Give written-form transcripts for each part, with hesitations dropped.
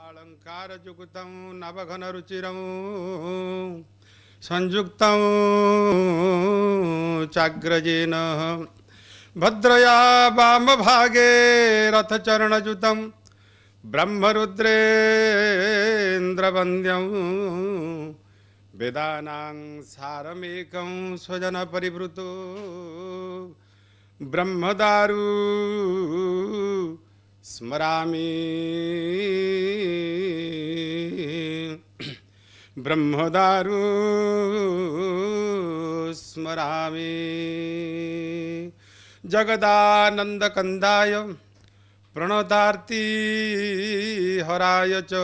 अलङ्कारयुक्तं नवघनरुचिरं संयुक्तं चाग्रजेन भद्रया वामभागे रथचरणयुतं ब्रह्मरुद्रेन्द्रवन्द्यं वेदानां सारमेकं स्वजनपरिवृतो ब्रह्मदारु स्मरामि ब्रह्मदारु स्मरामि जगदानन्दकन्दाय प्रणतार्ति हराय च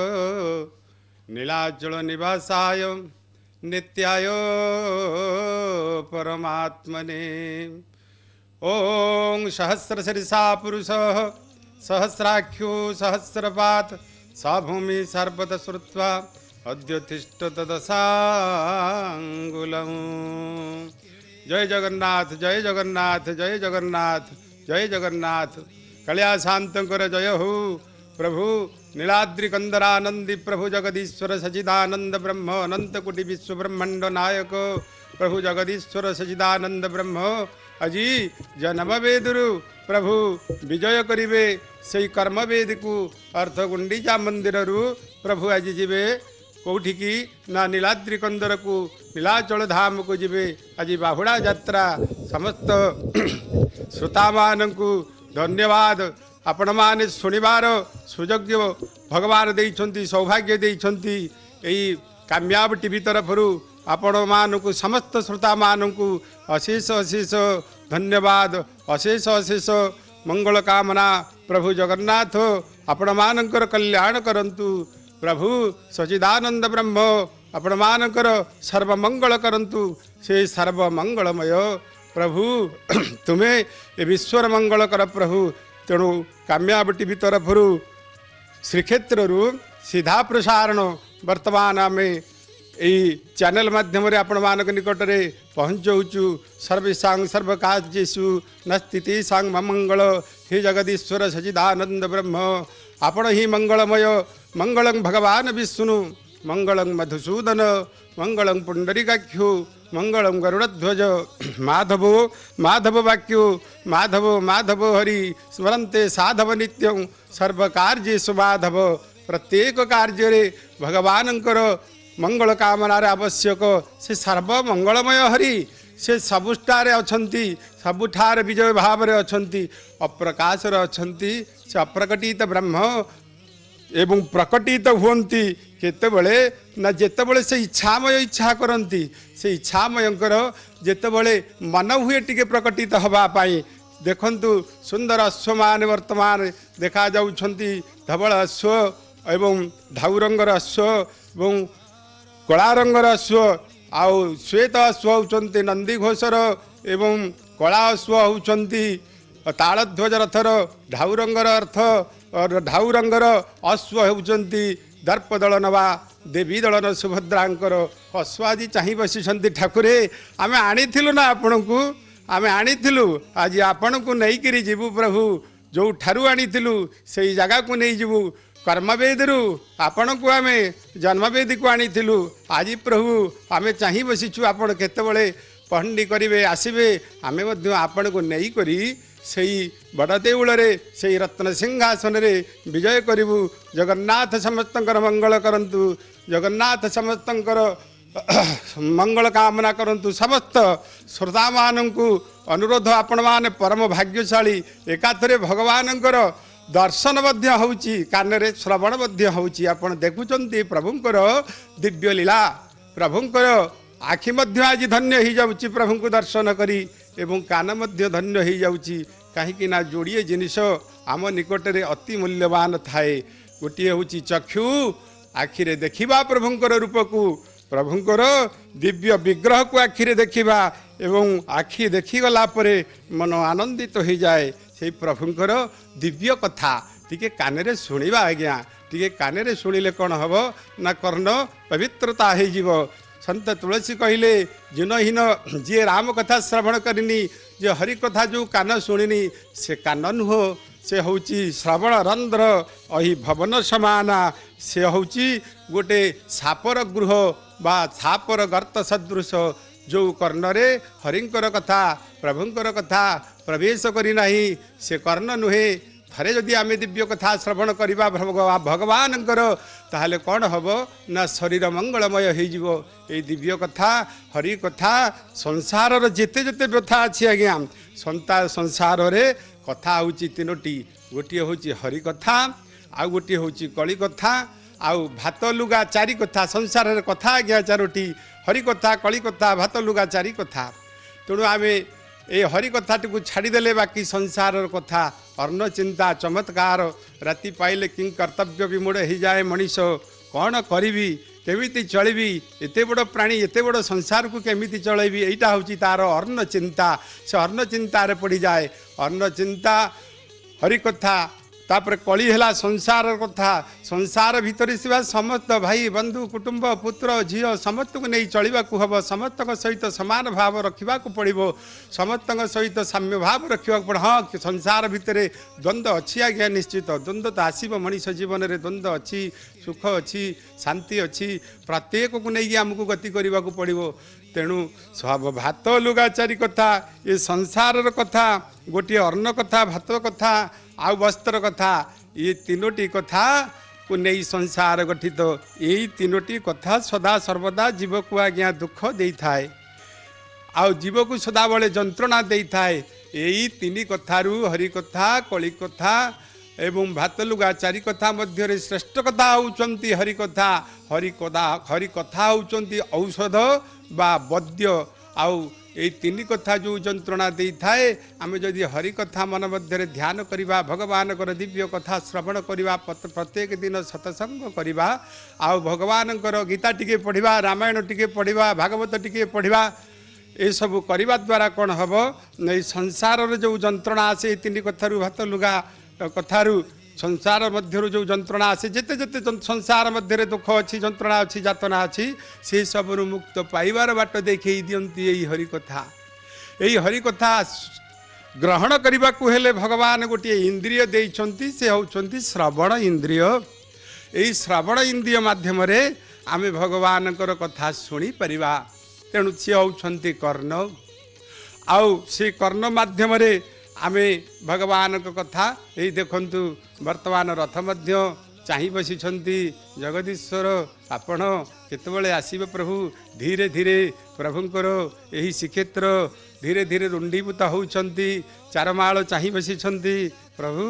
नीलाचलनिवासाय नित्याय परमात्मने ओं सहस्रशीर्षा पुरुषः सहस्राख्यो सहस्रपात स भूमि सर्वत श्रुत्वा अद्योतिष्ठ तदसांगुलम्। जय जगन्नाथ जय जगन्नाथ जय जगन्नाथ जय जगन्नाथ। कल्या शांतकर जय हो प्रभु नीलाद्रि कंदरानंदी प्रभु जगदीश्वर सचिदानंद ब्रह्म अनंत कोटि विश्व ब्रह्मांड नायक प्रभु जगदीश्वर सचिदानंद ब्रह्म আজি जन्मवेदरु प्रभु विजय करिवे से कर्मवेद को अर्थ गुंडीचा मंदिर प्रभु आज जीवे कौटी की ना नीलाद्रि कंदर को नीलाचल धाम को जीवे आज बाहुड़ा यात्रा समस्त श्रोता मान को धन्यवाद। आपण माने शुणिबार सुजोग भगवान देइछंती सौभाग्य देइछंती एई कामयाब टीवी तरफरु आपण मानकु समस्त श्रोता मानकु अशेष अशेष धन्यवाद अशेष अशेष मंगल कामना। प्रभु जगन्नाथ आपण मानकर कल्याण करंतु प्रभु सचिदानंद ब्रह्म आपण मानकर सर्वमंगल करंतु से सर्वमंगलमय प्रभु तुम्हें ए विश्वर मंगल कर प्रभु। तेणु कामयाब टीवी तरफरु श्रीक्षेत्रु सीधा प्रसारण वर्तमान आमे यही चैनल माध्यम आपण मानक निकट में पहुँचु सर्वेशांग सर्वकार्येषु नस्ति सांग मंगल हे जगदीश्वर सचिदानंद ब्रह्म आपण ही मंगलमय मंगलं भगवान विष्णु मंगलं मधुसूदन मंगलं पुंडरीकाख्यो मंगलं गरुड़ध्वज माधवो माधव वाक्यो माधवो माधव हरि स्मरन्ते साधव नित्यं सर्वकार्येषु माधव। प्रत्येक कार्य भगवानंकर मंगल कामनार आवश्यक से सर्वमंगलमय हरि से सबुठारे अछंती सबुठार विजय भाव रे अछंती अप्रकाशर अछंती से अप्रकटित ब्रह्म एवं प्रकटित हुंती केतेबळे ना जेतेबळे से इच्छामय इच्छा करंती से इच्छामयंकर जेतेबळे मन हुए टिके प्रकटित हवा पाई देखंतु सुंदर अश्व मान वर्तमान देखा जाउछंती धवल अश्व एवं धाउरंगर अश्व एवं कला रंगर अश्व आउ श्वेत अश्व होउछंती नंदी घोषर एवं कला अश्व होउछंती तालध्वज रथर ढाउरंगर अर्थ और ढाउरंगर अश्व होउछंती दर्प दलन वा देवी दलन सुभद्रांकर अश्व आज चाहि बसिछंती ठाकुरे आमे आनिथिलु ना आपनकु आमे आनिथिलु आज आपनकु नै करी जीवु प्रभु जो ठारु आनिथिलु सेई जगह को नै जीवु कर्मवेदरु आपण को आमे जन्मवेदी को आनिथिलु आज प्रभु आमे चाहि बसिछु आपण केतेबळे पहंडी करिवे आसीबे आमे मध्य आपण को नै करी सेई बड़ देउल रे सेई रत्न सिंहासन रे विजय करिवु। जगन्नाथ समस्तंकर मंगल करंतु जगन्नाथ समस्तंकर मंगल कामना करंतु। समस्त श्रोता मानंकु अनुरोध आपण माने परम भाग्यशाली एकाथरे भगवानंकर दर्शन मध्य होउची कानरे श्रवण मध्य होउची आपण देखुचंती प्रभुंकर दिव्य लीला प्रभुंकर आखि मध्य आज धन्य ही जाउची प्रभुंको दर्शन करी एवं कान मध्य धन्य ही जाउची काहेकि ना जोड़िए जिनिष आम निकट रे अति मूल्यवान थाए गोटे होउची चक्षु आखिरे देखिबा प्रभुंकर रूप को प्रभुंकर दिव्य विग्रह को आखिरे देखिबा एवं आखि देखिगला परे मन आनंदित हो जाए से प्रभुंकर दिव्य कथा टिके कानरे शुणिबा आज्ञा टिके कानरे शुणिले कौन हम ना कर्ण पवित्रता हो जीव। संत तुलसी कहले जिनहीन जी राम कथा श्रवण करनी जे हरि कथा जो कान शुणिनी से कान नुह से होची श्रवण रंध्र अहि भवन समाना से होची गोटे सापर गृह बा सापर गर्त सदृश जो कर्णरे हरिंकर कथा प्रभुंकर कथा प्रवेश करी नहीं से कर्ण नुहे थरे जदि आमे दिव्य कथा श्रवण करवा भगवानकर ताहले कौन हम ना शरीर मंगलमय हो दिव्य कथा हरि कथा संसार जेते जेते व्यथा अच्छी आज्ञा संसार रे कथा हूँ तीनोटी गोटे हूँ हरि कथा आउ गोटे हूँ कली कथा आउ भात लुगा चारि कथा संसार रे कथा आज्ञा चारोटी हरि कथा कली कथा भात लुगा चारि कथा तेणु आमे ए हरि कथाटी को छाड़देले बाकी संसार कथा अर्ण चिंता चमत्कार राति पाइले कि कर्तव्य विमूढ़ हो जाए मनीष कौन करी केमिति चलबी एते बड़ प्राणी एते बड़ संसार को केमिति चलैबी एटा हूँ तार अर्ण चिंता से अर्ण चिंतार पड़ जाए अर्ण चिंता हरि कथा तापर कली है संसार कथा संसार भितर से समस्त भाई बंधु कुटुंब पुत्र झील समस्त को नहीं चलवा हम समस्त सहित सामान भाव रखा पड़ो समस्त सहित साम्य भाव रखा पड़े हाँ संसार भितर द्वंद्व अच्छी आज्ञा निश्चित द्वंद्व तो आसब मनीष जीवन में द्वंद्व अच्छी सुख अच्छी शांति अच्छी प्रत्येक को नहीं आमको गति करने को पड़ो तेणु सब भात लुगा चारि कथा ये संसार कथा गोटे अन्न कथा भात कथा आउ वस्त्र कथा ये तीनोटी कथा को नहीं संसार गठित तो यही तीनोटी कथा सदा सर्वदा जीव को आज्ञा दुख दे थाए आउ जीव को सदा बड़े जंत्रणा दे थाए यही तीन कथारू हरि कथा कली कथा एवं भात लुगा चारि कथा मध्य श्रेष्ठ कथा होउचंती हरि कथा हरि कथा होउचंती औषध बा वद्य आउ ये तीन कथा जो जंत्रणा दे थाए आम जदि हरि कथा मन मध्य ध्यान करवा भगवान दिव्य कथा श्रवण करवा प्रत्येक दिन सत्संग करवा आउ भगवान गीता टिके पढ़ा रामायण टिके पढ़ा भागवत टिके पढ़ा ये सब करने द्वारा कौन हम नहीं संसार जो जंत्रणा आसे तीन कथारू भात लुगा कथारू संसार मध्य जो जंत्रणा आसे जिते जिते संसार मध्य दुख अच्छी जंत्रणा अच्छी जातना अच्छी से सब मुक्त पाइबार बाट देखे दियंती यही हरि कथा यही हरि कथा ग्रहण करने को हेले भगवान गोटे इंद्रिय देइछंती से होउछंती श्रवण इंद्रिय यही श्रवण इंद्रिय माध्यम आमे भगवान कथा शुणी परिबा तेणु सी होउछंती कर्ण आउ से कर्ण माध्यम आमे भगवान कथा यही देखंतु वर्तमान रथ मध्य चाहि बसिछंती जगदीश्वर आपण केतबेले आसीबे प्रभु धीरे धीरे प्रभुंकर यही श्रीक्षेत्र धीरे धीरे रुंडीभूत होउछंती चारमाळ चाहि बसिछंती प्रभु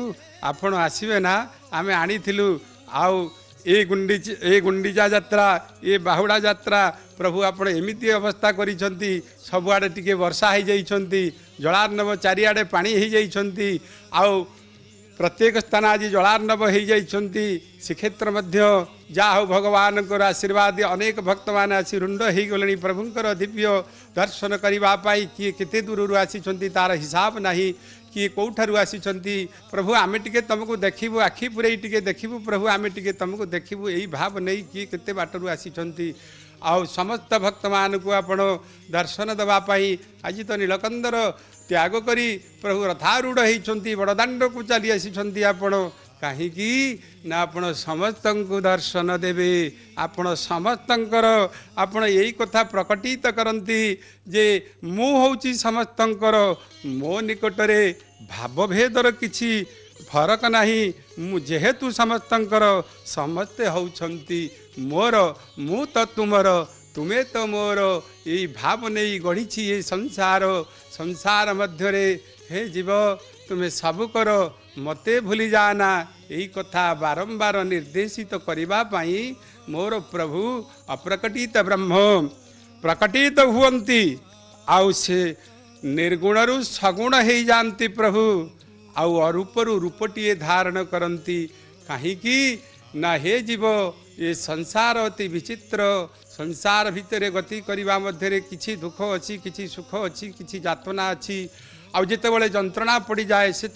आपण आसीबे ना आमे आनीथिलु आउ ए गुंडीचा यात्रा ये बाहुड़ा यात्रा प्रभु आपण एमिति अवस्था करिछंती सबुआडे टिके वर्षा हो जाइछंती जलार्णव चारिआडे पानी हो जाइछंती आउ प्रत्येक स्थान आज जलार्णव हो जाइछंती श्रीक्षेत्र मध्य जा हो भगवान आशीर्वाद अनेक भक्त मान आसी रुंड हो गले प्रभुंकर दिव्य दर्शन करने किए केते दूर आसी तार हिसाब नहीं किए कौठारू आसी प्रभु आमे टिके तुमको देखिबू आखि पुरई टिके देखिबू प्रभु आमे टिके तुमको देखिबू यही भाव नहीं किए केते बाटरू आसी आउ समस्त भक्त मान को आपण दर्शन दवापाई आज तो नीलकंदर त्याग करी प्रभु रथारूढ़ होती बड़दाण्ड को चली आसी आपण कहीं ना आपण समस्त को दर्शन देवे आपण समस्तंकर आपण यही कथा प्रकटित करती जे मु होची समस्तंकर मो निकटरे भावभेदर किछि फरक नहीं मु जेहेतु समस्तंकर समस्ते होउछंती मोर मु तो तुमर तुमे तो मोर यही भाव नहीं गढ़ी ये संसार संसार मध्य हे जीव तुम्हें सब कर मते भूली जाना यही कथा बारंबार निर्देशित करने मोर प्रभु अप्रकटित ब्रह्म प्रकटित हुअन्ति आउ से निर्गुणरु सगुण हो जाती प्रभु आउ अरूपरु रूपटीए धारण करती कहीं ना हे जीव ये संसार अति विचित्र संसार भितर गति करने मध्य किछि दुख अच्छी किछि सुख अच्छी किछि यातना अच्छी आउ जितेबाला जंत्रणा पड़ जाए से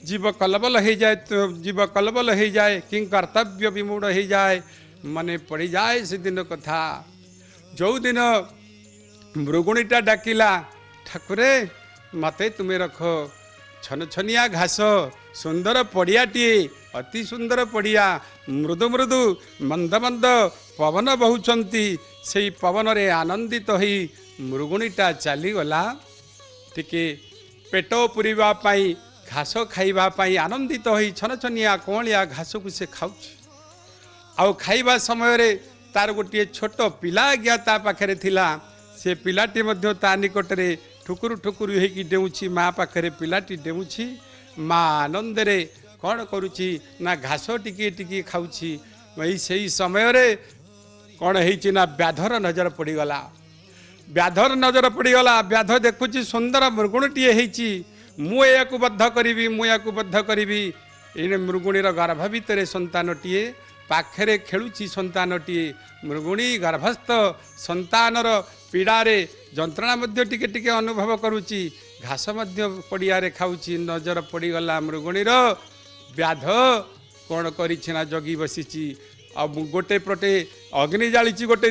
जीव कलबल हो जाए तो जीव कलबल हो जाए कि कर्तव्य विमूढ़ हो जाए मने पड़ जाए से दिन कथा जो दिन मृगुणीटा डाकिला ठाकुरे मते तुम्हें रख छन छनिया घास सुंदर पड़ियाटे अति सुंदर पड़िया मृदु मृदु मंद मंद पवन बहुचंती से पवन रे आनंदित हो मृगुणीटा चलीगला टिके पेट पूरीबा पाई घास खाइबा पाई आनंदित हो छनछनिया कौलिया घास को से खाऊ आउ खाइबा समय रे तार गोटे छोट पिला आज्ञा ता पाखरे थिला से पिलाटी मध्य ता निकटरे ठुकुरु ठुकुरु होइकी डेउछि माँ पाखरे पिलाटी डेउछि माँ आनंद रे कौन करुछि ना घास टिके टिके खाऊछि से समय रे कौन होइछि ना व्याधर नजर पड़ीगला व्याधर नजर पड़ीगला व्याध देखुछि सुंदर मृगुणीटीए होइछि मु याकु बद्ध करिवि मु याकु बद्ध करिवि एने मृगुणीर गर्भ भितरे संतानटीए पाखरे खेलुछि संतानटीए मृगुणी गर्भस्थ संतानर पीड़ारे जंत्रणा मध्य टिके टिके अनुभव करुछि घास मध्य पड़ियारे खाऊछि नजर पड़ीगला मृगुणीर व्याध कौन करिछि जगी बसिछि अब गोटे पटे अग्नि जालिछि गोटे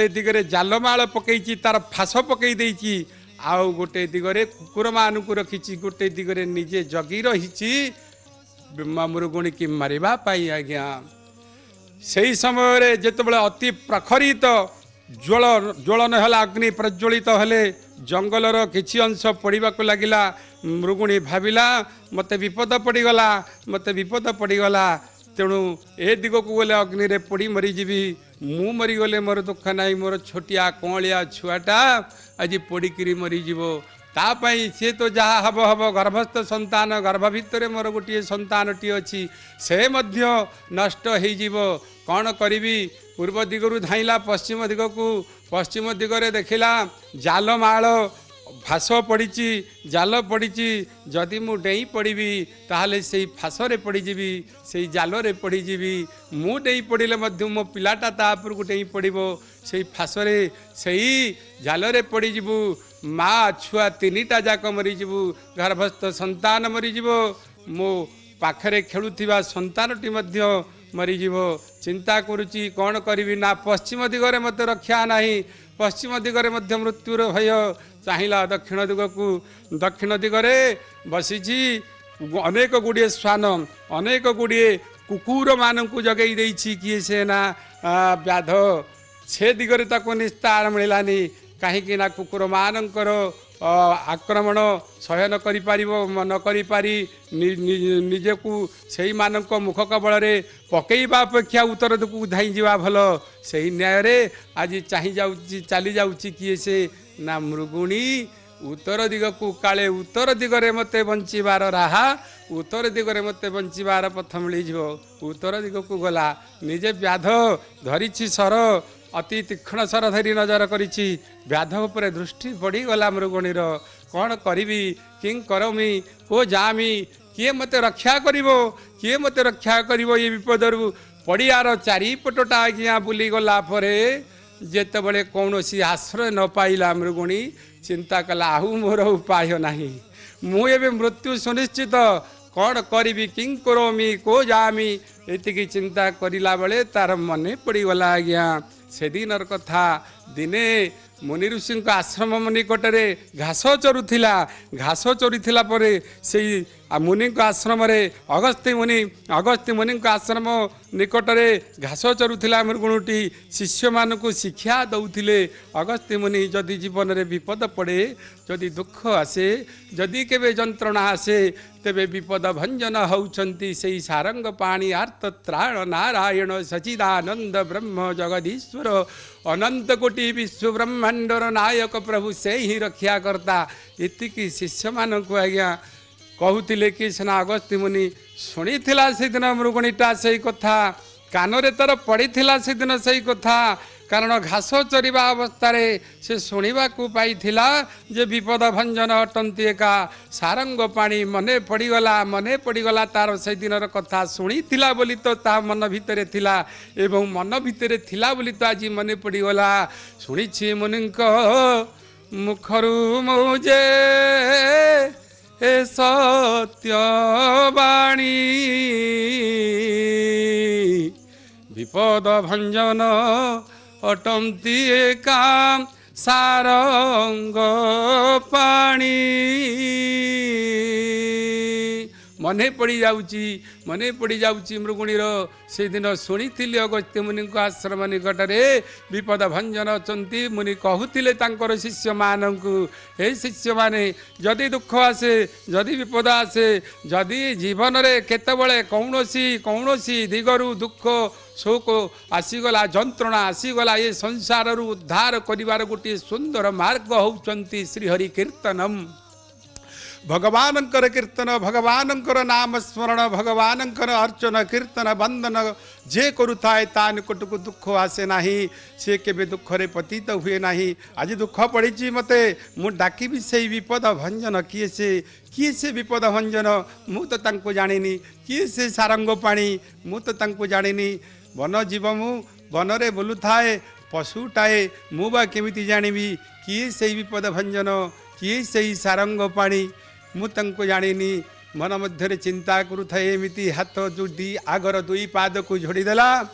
दिगरे जालमाल पकईछि तार फास पकई देइछि आउ गोटे दिगरे कुकुर मानकु रखिछि गोटे दिगरे निजे जगी रहिछि मृगुणी की मारिबा पाई आज्ञा सही समय रे जेतबेले अति प्रखरित ज्वलन है अग्नि प्रज्वलित हेले जंगलर किछि अंश पड़ाक लगिला मृगुणी भाविला मते विपद पड़गला तेणु ए दिग को गले अग्नि रे पड़ी मरीजी मु मरीगले मोर दुख नाई मोर छोटिया कौलिया छुआटा आज पड़िकी मरीज तापाई सी तो जहाँ हब हब गर्भस्थ संतान गर्भ भितर मोर गोटे संतानटी अच्छी से मध्य नष्ट हो कौन करी पूर्व दिगरु धाइला पश्चिम दिग को पश्चिम दिगरे देखिला जालमाल फास पड़ी जाल पड़ी जदि मु डेई पड़ी ताहले से फासरे पड़ीजी से जालरे पड़ीजी मु डेई पड़े मो पिलाटा तापर को डेई पड़ो से फासरे से जालरे पड़ीजु माँ छुआ तीनिटा जाक मरीजु गर्भस्थ संतान मरीज मो पाखरे खेलुथिबा संतानटी मध्य मरीज चिंता करुच्ची कौन करी ना पश्चिम दिगरे मत रक्षा नहीं पश्चिम दिगरे मध्य मृत्युर भय चाहिला दक्षिण दिग को दक्षिण दिगरे बसीची अनेक गुड़िए श्वान अनेक गुड़िए कुकुर मानू जगई देछि किए से ना व्याध से दिगरे ताको निस्तार मिलानी कहीं ना कुकुर मानकर आक्रमण सह्य न करी निजे को सही मानक मुख कबल पकईवा अपेक्षा उत्तर दिग धाई जा भल से न्याय रे आज चली जाऊँगी किए से ना मृगुणी उत्तर दिग को काले उत्तर दिगरे मते बंचीबार राहा उत्तर दिगरे मते बंचीबार पथ मिल उत्तर दिग को गला निजे व्याध धरिछि सर अति तीक्ष्ण सर धरी नजर करिछि व्याध उपर दृष्टि पड़ी गला मृगुणीर कौन करी कि करमी को जामी किए मते रक्षा करिवो किए मते रक्षा करिवो ये विपदरु पड़ियार चारिपटटा आज्ञा बुली गला परे जेतेबेले कौनसी आश्रय न पाइला मृगुणी चिंता कला आहु मोर उपाय नहीं मु एबे मृत्यु सुनिश्चित कौन करी कि करोमी को जामी एतिकी चिंता करिला बेले तार मने पड़ीगला आज्ञा से दिनर कथा दिने मुनि ऋषि आश्रम निकटरे घास चरुला परे से मुनि आश्रम अगस्त्य मुनि आश्रम निकटरे घास चरुला मृगुणटी शिष्य मानक शिक्षा दौथिले अगस्त्य मुनि जदि जीवन में विपद पड़े जदि दुख आसे जदि केवे जंत्रणा आसे तेबे विपद भंजन होउछंती से सारंग पाणी आर्त त्राण नारायण सचिदानंद ब्रह्म जगदीश्वर अनंत कोटि विश्व ब्रह्मांडर नायक प्रभु से ही रक्षा करता इतिकी शिष्य मानक आज्ञा कहूतिले कि सेना अगस्त्य मुनि शुणी से दिन मृगुणीटा से कथा कानरे तर पड़ी से दिन से कथा कारण घास चरिबा अवस्था से शुणा पाई जे विपद भंजन अटंती एका सारंग पाणी मने पड़ीगला तार से दिनर कथा शुणी बोली तो ता मन भितर थिला एवं मन भितर थिला बोली तो आज मने पड़ीगला शुणी मुनिंक मुखरु मुझे ए सत्य बाणी विपद भंजन अटंती एका सारंग पाणी। मने पड़ी जाउची मने पड़ी जाउची मृगुणीर से दिन शुणी अगस्त्य मुनि आश्रम निकटरे विपद भंजन अछंती मुनि कहूतिले तांकर शिष्य माननकु हे शिष्य माने जदि दुख आसे जदि विपद आसे जदि जीवन रे केतबळे कौनसी दिगरु दुख शोक आसीगला जंत्रणा आसीगला ये संसार उद्धार करिवार गोटे सुंदर मार्ग होउचंती श्रीहरि कीर्तनम भगवानंकर कीर्तन भगवानंकर नाम स्मरण भगवानंकर अर्चन कीर्तन वंदन जे करुथाए ता निकटକୁ दुख आसे नाही से केबे दुख रे पतित हुए नाही आज दुख पड़ी मते मु डाकिबी से विपद भंजन किए से विपद भंजन मु तो तांको जानिनी किए से सारंग पाणी मु तो तांको जानिनी वन जीव मु वन रे बोलुथाए पशुटाए मु बा केमिति जानिबी किए से विपद भंजन किए से सारंग पाणी मु तांको जानिनी मन मध्य चिंता करुथाए एमिति हाथ जोड़ी आगर दुई पाद को झोड़ीदेला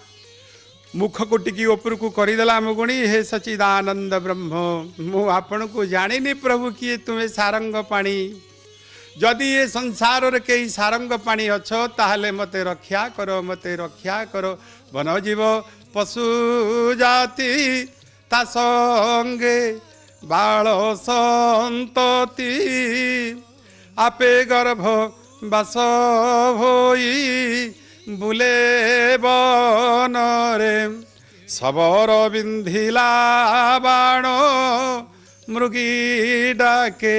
मुख को टिकी ऊपर को करदेला मुगुणी हे सचिदानंद ब्रह्म मु आपण को जानिनी प्रभु किए तुम्हें सारंग पाणी जदि ये संसार रे कई सारंग पाणी अछ ताहले मते रक्षा करो वन जीव पशु जाति ता संगे बाल संतति आपे गर्भ बास होई बुले बन रे सबर बिंधिला बाण मृगी डाके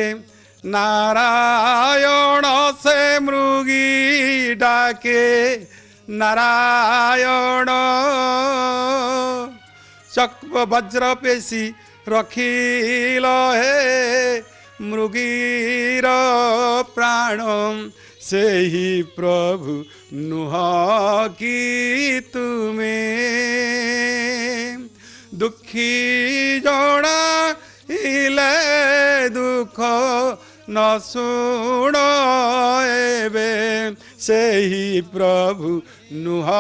नारायण से मृगी डाके नारायण चक्र वज्र पेशी रखिल हे मृगीर प्राण से ही प्रभु नुह की तुमे दुखी जड़ा इले दुख न सुण एबे से ही प्रभु नुह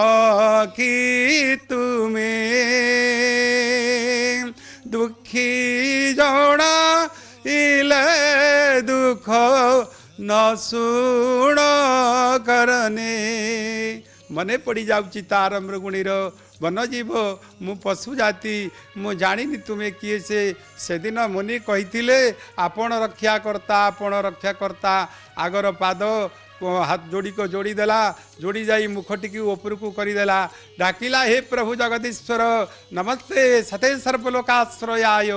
की तुमे दुखी जड़ा इले दुख न सुण करने मने पड़ी जाउची तार मृगुणीर वन जीव मु पशु जाति मु जानी तुम्हें किए से दिन मुनि कही आपण रक्षा करता आगर पाद हाथ जोड़ी को जोड़ी देला जोड़ी जाई मुख टिकी ऊपर को करदेला डाकिला हे प्रभु जगदीश्वर नमस्ते सते सर्वलोकाश्रयाय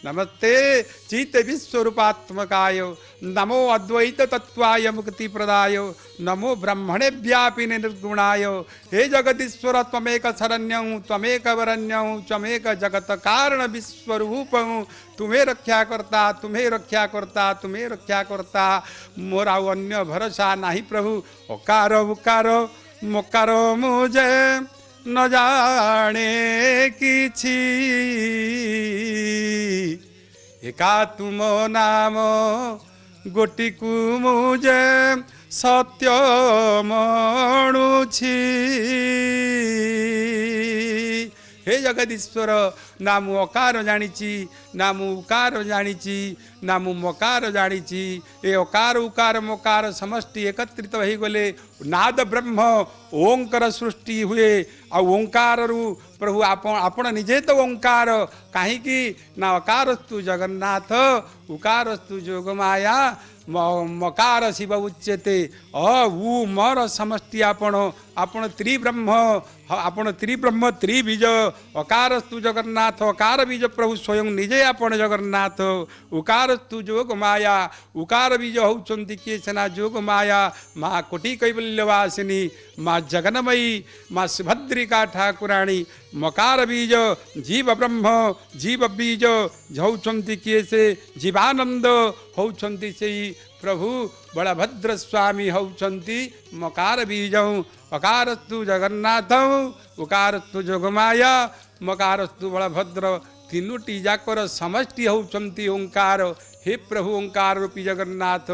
नमस्ते चित विश्वरूपात्मकाय नमो अद्वैत तत्वाय मुक्ति प्रदाय नमो ब्रह्मणे व्यापी निर्गुणाय हे जगदीश्वर त्वमेक शरण्यं त्वमेक वरण्यं त्वमेक जगत कारण विश्वरूपं तुम्हें रक्षा करता मोर आउ अन्य भरोसा नहीं प्रभु ओकार उकार मोकार मुझे न जाने किछि एका तुम नाम गोटिकु मुझे सत्य मणुछि हे जगदीश्वर ना मु अकार जानिछि ना मु उकार जानिछि ना मु मकार जानिछि ए अकार उकार मकार समष्टि एकत्रित हो गले नाद ब्रह्म ओंकार सृष्टि हुए आ ओंकार रु प्रभु आपण निजे तो ओंकार कहीं ना अकारस्तु जगन्नाथ उकारस्तु जोगमाया मकार शिव उच्यते उ मर समष्टि आपण त्रिब्रह्म त्रिबीज अकारस्तु जगन्नाथ अकार बीज प्रभु स्वयं निजे आपण जगन्नाथ उकारस्तु जोग माया उकार बीज होउचंती किए सेना जोग माया माँ कोटि कैवल्यवासिनी माँ जगन्मयी माँ सुभद्रिका ठाकुराणी मकार बीज जीव ब्रह्म जीव बीज होउचंती किए से जीवानंद होउचंती से प्रभु बलभद्र स्वामी होउचंती मकार बीज अकारस्तु जगन्नाथ उकारस्तु जोगमाया मकारस्तु बलभद्र तीनोटी जाकर समष्टि होउचंती ओंकार हे प्रभु ओंकार रूपी जगन्नाथ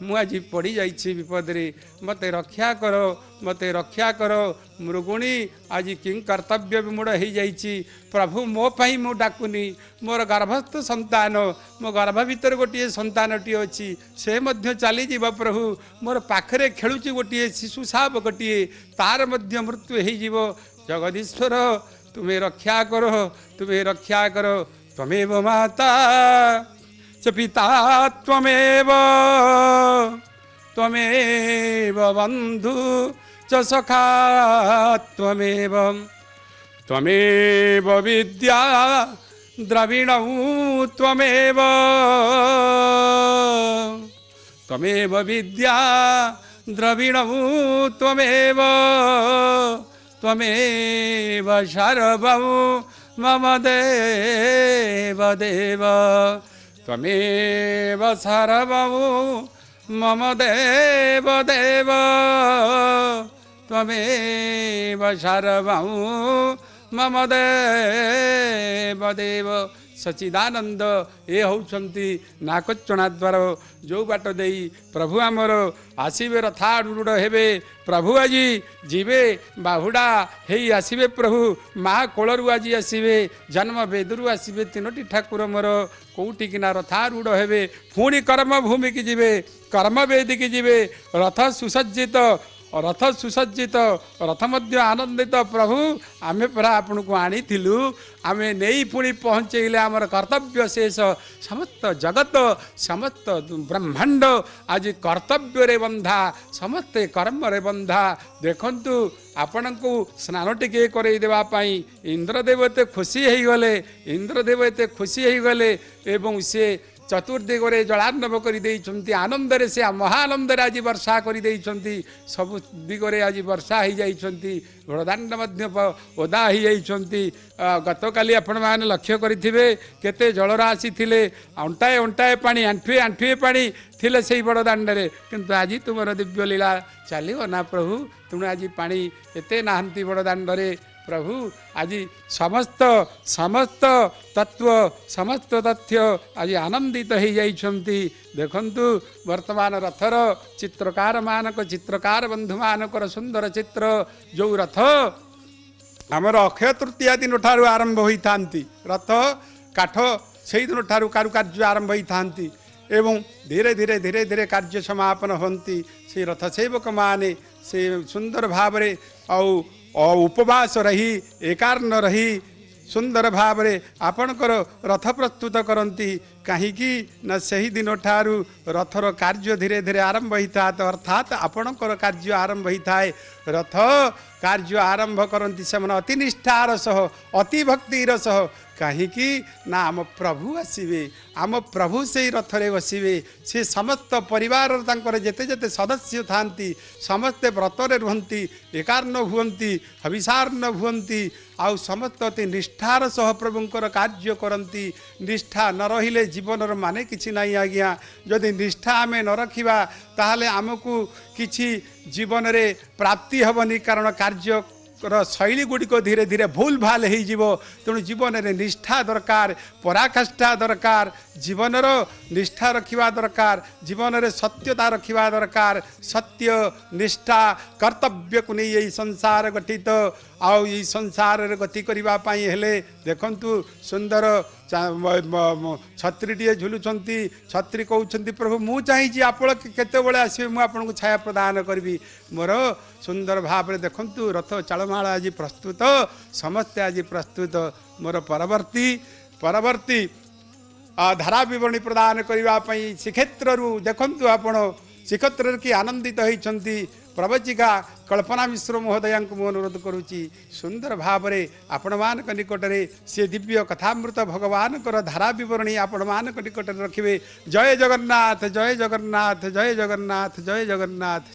मु आज पड़ी जाइछि विपदरे मते रक्षा कर मते रक्षा कर मृगुणी आज किं कर्तव्य विमूढ़ हो जाइछि प्रभु मो पाई मु डाकुनी मोर गर्भस्थ संतान मो गर्भ भीतर गोटे संतानटी अच्छी से मध्य चली जीव प्रभु मोर पाखरे खेलुची गोटे शिशु साप गोटे तार मध्य मृत्यु हो जीव जगदीश्वर तुम्हें रक्षा करो तुम्हें रक्षा करो त्वमेव माता च पिता त्वमेव त्वमेव बंधु च सखा त्वमेव त्वमेव विद्या द्रविणौ त्वमेव त्वमेव विद्या द्रविणौ त्वमेव त्वमेव शर्वौ मम देव देव त्वमेव सर्वौ मम देव देव त्वमेव सर्वौ मम देव देव सचिदानंद ये होउछंती नाकचणा द्वार जो बाट दे प्रभु आमर आसवे रथारूढ़ हेबे प्रभु आज जीवे बाहुड़ा हे आसवे प्रभु माँ कोलरू आज आसवे जन्म वेदरू आसवे तीनोटी ठाकुर मोर कौटिकिना रथारूढ़ हेबे पुणी कर्म भूमि की जीवे कर्म वेदी की जीवे रथ सुसज्जित रथ सुसज्जित रथ मध्य आनंदित प्रभु आमे परा आपन को आनी थिलु आमे नहीं पुणी पहुँचेले आमर कर्तव्य शेष समस्त जगत समस्त ब्रह्मांड आज कर्तव्य रे बंधा समस्ते कर्म रे बंधा देखंतु आपण को स्नान टिके करे देवा पाई इंद्रदेव एते खुशी हो गले इंद्रदेव एते खुशी हो गले एवं से चतुर्दिगरे जलार्णव कर आनंद से महानंद आज वर्षा कर सब दिगरे आज वर्षा हो जाती बड़दाण्ड ओदा हो गत काली आपण मैंने लक्ष्य करेंगे केते जलराशि थिले अंटाए अंटाए पानी आंठुए आंठुए पानी थिले से बड़दाण्डे किंतु आज तुम दिव्य लीला चलो ना प्रभु तुम आज पानी एते नहांती बड़दाण्डे प्रभु आज समस्त समस्त तत्व समस्त तथ्य आज आनंदित हो जाइछंती देखंतु वर्तमान रथर चित्रकार मानक चित्रकार बंधु मानकर सुंदर चित्र जो रथ आमर अक्षय तृतीया दिन ठारू आरंभ होई थांती रथ काठ से दिन ठारू कारुकार्य आरंभ होई थांती एवं धीरे धीरे धीरे धीरे कार्य समापन होती से रथ सेवक माने से सुंदर भावरे उपवास रही एकार्ण रही सुंदर भावरे आपणकर रथ प्रस्तुत करती कहीं न सही दिन ठारू रथर कार्य धीरे धीरे आरंभ होता अर्थात आपणकर कार्य आरंभ होता है रथ कार्य आरंभ करती से अति निष्ठार सह अति भक्तिर सह कहीं ना आम प्रभु आसवे आम प्रभु से रथरे बसवे से समस्त परिवार तांकर जेते जेते सदस्य थांती समस्ते व्रतरे रुहंती एकार्ण हुंती हविषार्ण हुंती आउ समस्त अति निष्ठार सह प्रभुंकर कार्य करती निष्ठा न रहिले जीवन माने किछि नहीं आज्ञा जदि निष्ठा आमे न रखिबा ताहले आमको किछि जीवन रे प्राप्ति हबनी कारण कार्य शैली गुड़िक धीरे धीरे भूल भाल हो तेणु जीवन में निष्ठा दरकार पराकाष्ठा दरकार जीवनर निष्ठा रखा दरकार जीवन में सत्यता रखा दरकार सत्य निष्ठा कर्तव्य को नहीं यही संसार गठित आउ यही संसार गति करने हेले देखंतु सुंदर छत्रीटे झुलुंट छत्री कहते प्रभु मु चाहिए आप केतबे आसवे मुझे छाया प्रदान करी मोर सुंदर भाव देखंतु रथ चालमाला आज प्रस्तुत समस्ते आज प्रस्तुत मोर परवर्ती परवर्ती धारा बरणी प्रदान करने श्रीक्षेत्र देखंतु आपण श्रीक्षेत्र की आनंदित होती प्रवचिका कल्पना मिश्र महोदया को अनुरोध करुच्ची सुंदर भाव में आपण मान निकटने सी दिव्य कथामृत भगवान धारा बरणी आपण मान निकट रखिए जय जगन्नाथ जय जगन्नाथ जय जगन्नाथ जय जगन्नाथ।